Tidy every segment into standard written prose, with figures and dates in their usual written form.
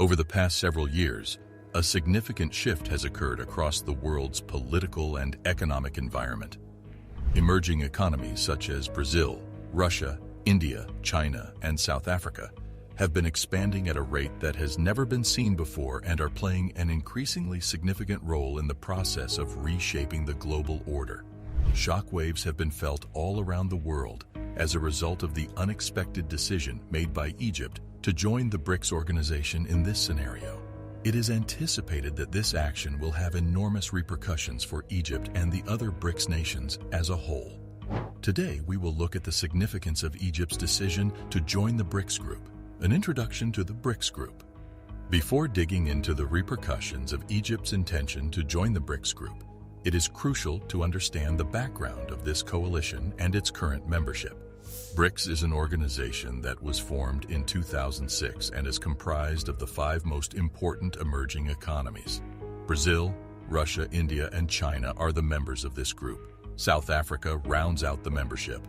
Over the past several years, a significant shift has occurred across the world's political and economic environment. Emerging economies such as Brazil, Russia, India, China, and South Africa have been expanding at a rate that has never been seen before and are playing an increasingly significant role in the process of reshaping the global order. Shockwaves have been felt all around the world as a result of the unexpected decision made by Egypt to join the BRICS organization in this scenario. It is anticipated that this action will have enormous repercussions for Egypt and the other BRICS nations as a whole. Today, we will look at the significance of Egypt's decision to join the BRICS group, an introduction to the BRICS group. Before digging into the repercussions of Egypt's intention to join the BRICS group, it is crucial to understand the background of this coalition and its current membership. BRICS is an organization that was formed in 2006 and is comprised of the 5 most important emerging economies. Brazil, Russia, India, and China are the members of this group. South Africa rounds out the membership.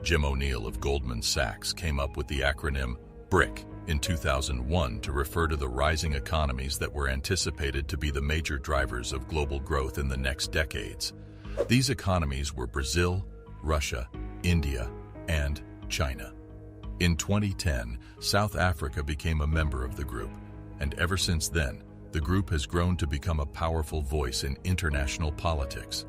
Jim O'Neill of Goldman Sachs came up with the acronym BRIC in 2001 to refer to the rising economies that were anticipated to be the major drivers of global growth in the next decades. These economies were Brazil, Russia, India, and China. In 2010, South Africa became a member of the group, and ever since then, the group has grown to become a powerful voice in international politics.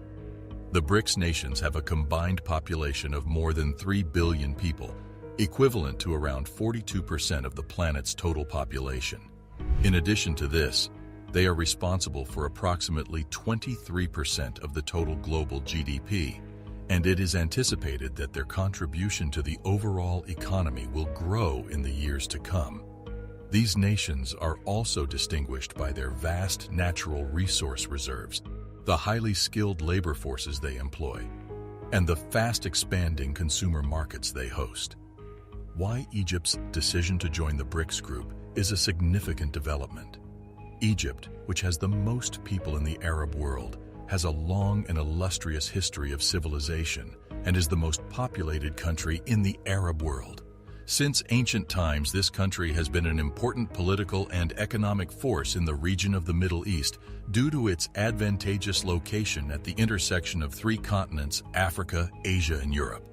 The BRICS nations have a combined population of more than 3 billion people, equivalent to around 42% of the planet's total population. In addition to this, they are responsible for approximately 23% of the total global GDP, and it is anticipated that their contribution to the overall economy will grow in the years to come. These nations are also distinguished by their vast natural resource reserves, the highly skilled labor forces they employ, and the fast-expanding consumer markets they host. Why Egypt's decision to join the BRICS group is a significant development. Egypt, which has the most people in the Arab world, has a long and illustrious history of civilization and is the most populated country in the Arab world. Since ancient times, this country has been an important political and economic force in the region of the Middle East due to its advantageous location at the intersection of 3 continents, Africa, Asia, and Europe.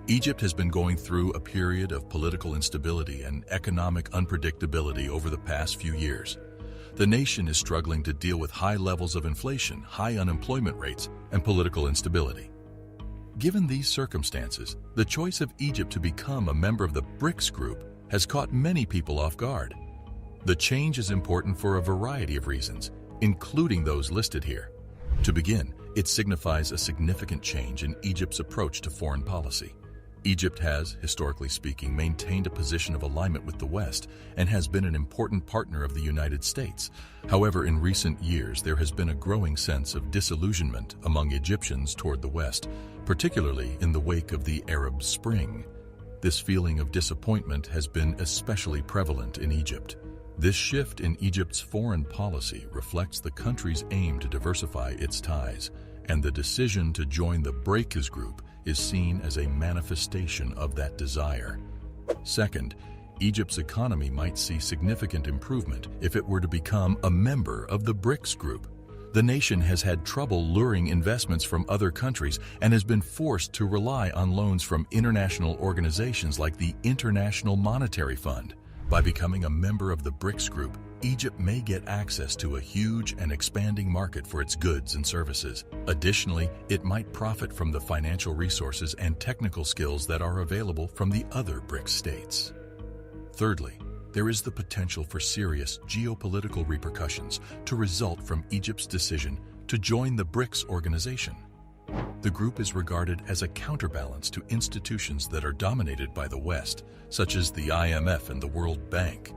Egypt has been going through a period of political instability and economic unpredictability over the past few years. The nation is struggling to deal with high levels of inflation, high unemployment rates, and political instability. Given these circumstances, the choice of Egypt to become a member of the BRICS group has caught many people off guard. The change is important for a variety of reasons, including those listed here. To begin, it signifies a significant change in Egypt's approach to foreign policy. Egypt has, historically speaking, maintained a position of alignment with the West and has been an important partner of the United States. However, in recent years, there has been a growing sense of disillusionment among Egyptians toward the West, particularly in the wake of the Arab Spring. This feeling of disappointment has been especially prevalent in Egypt. This shift in Egypt's foreign policy reflects the country's aim to diversify its ties, and the decision to join the BRICS group is seen as a manifestation of that desire. Second, Egypt's economy might see significant improvement if it were to become a member of the BRICS group. The nation has had trouble luring investments from other countries and has been forced to rely on loans from international organizations like the International Monetary Fund. By becoming a member of the BRICS group, Egypt may get access to a huge and expanding market for its goods and services. Additionally, it might profit from the financial resources and technical skills that are available from the other BRICS states. Thirdly, there is the potential for serious geopolitical repercussions to result from Egypt's decision to join the BRICS organization. The group is regarded as a counterbalance to institutions that are dominated by the West, such as the IMF and the World Bank.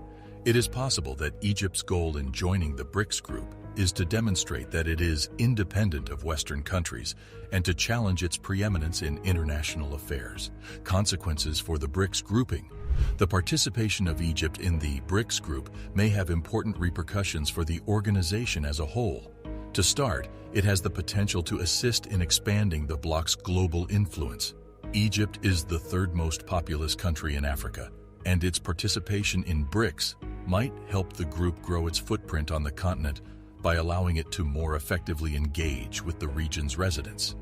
It is possible that Egypt's goal in joining the BRICS group is to demonstrate that it is independent of Western countries and to challenge its preeminence in international affairs. Consequences for the BRICS grouping. The participation of Egypt in the BRICS group may have important repercussions for the organization as a whole. To start, it has the potential to assist in expanding the bloc's global influence. Egypt is the 3rd most populous country in Africa, and its participation in BRICS might help the group grow its footprint on the continent by allowing it to more effectively engage with the region's residents.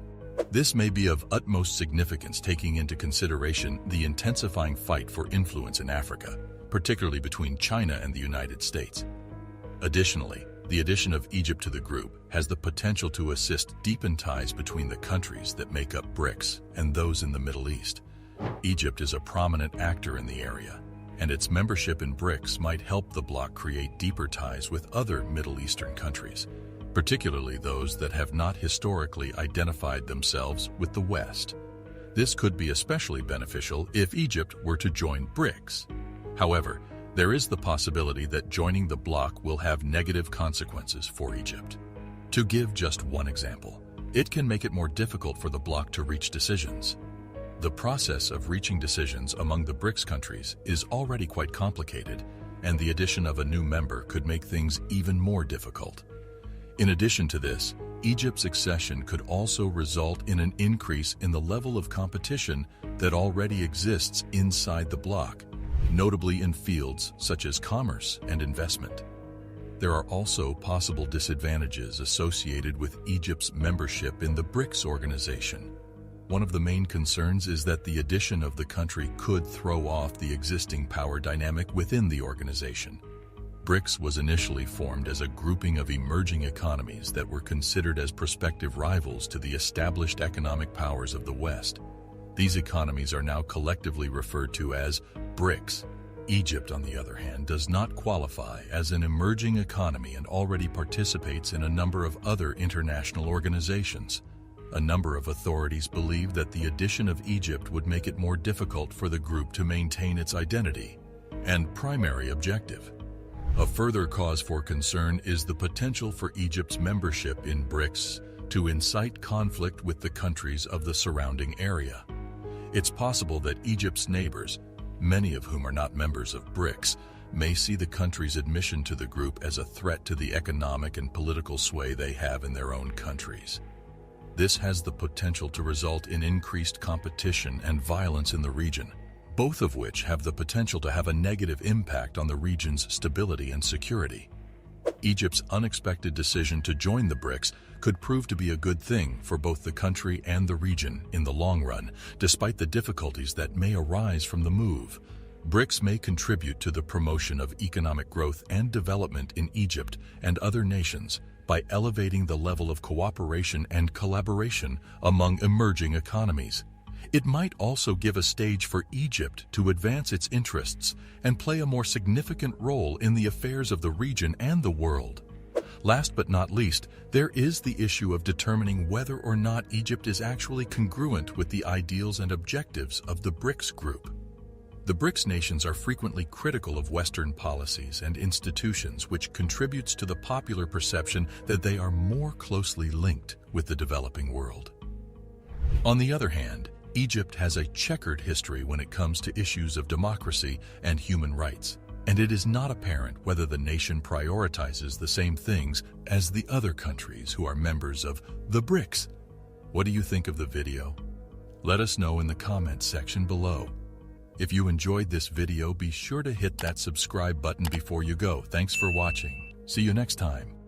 This may be of utmost significance taking into consideration the intensifying fight for influence in Africa, particularly between China and the United States. Additionally, the addition of Egypt to the group has the potential to assist deepen ties between the countries that make up BRICS and those in the Middle East. Egypt is a prominent actor in the area, and its membership in BRICS might help the bloc create deeper ties with other Middle Eastern countries, particularly those that have not historically identified themselves with the West. This could be especially beneficial if Egypt were to join BRICS. However, there is the possibility that joining the bloc will have negative consequences for Egypt. To give just one example, it can make it more difficult for the bloc to reach decisions. The process of reaching decisions among the BRICS countries is already quite complicated, and the addition of a new member could make things even more difficult. In addition to this, Egypt's accession could also result in an increase in the level of competition that already exists inside the bloc, notably in fields such as commerce and investment. There are also possible disadvantages associated with Egypt's membership in the BRICS organization. One of the main concerns is that the addition of the country could throw off the existing power dynamic within the organization. BRICS was initially formed as a grouping of emerging economies that were considered as prospective rivals to the established economic powers of the West. These economies are now collectively referred to as BRICS. Egypt, on the other hand, does not qualify as an emerging economy and already participates in a number of other international organizations. A number of authorities believe that the addition of Egypt would make it more difficult for the group to maintain its identity and primary objective. A further cause for concern is the potential for Egypt's membership in BRICS to incite conflict with the countries of the surrounding area. It's possible that Egypt's neighbors, many of whom are not members of BRICS, may see the country's admission to the group as a threat to the economic and political sway they have in their own countries. This has the potential to result in increased competition and violence in the region, both of which have the potential to have a negative impact on the region's stability and security. Egypt's unexpected decision to join the BRICS could prove to be a good thing for both the country and the region in the long run, despite the difficulties that may arise from the move. BRICS may contribute to the promotion of economic growth and development in Egypt and other nations by elevating the level of cooperation and collaboration among emerging economies. It might also give a stage for Egypt to advance its interests and play a more significant role in the affairs of the region and the world. Last but not least, there is the issue of determining whether or not Egypt is actually congruent with the ideals and objectives of the BRICS group. The BRICS nations are frequently critical of Western policies and institutions, which contributes to the popular perception that they are more closely linked with the developing world. On the other hand, Egypt has a checkered history when it comes to issues of democracy and human rights, and it is not apparent whether the nation prioritizes the same things as the other countries who are members of the BRICS. What do you think of the video? Let us know in the comments section below. If you enjoyed this video, be sure to hit that subscribe button before you go. Thanks for watching. See you next time.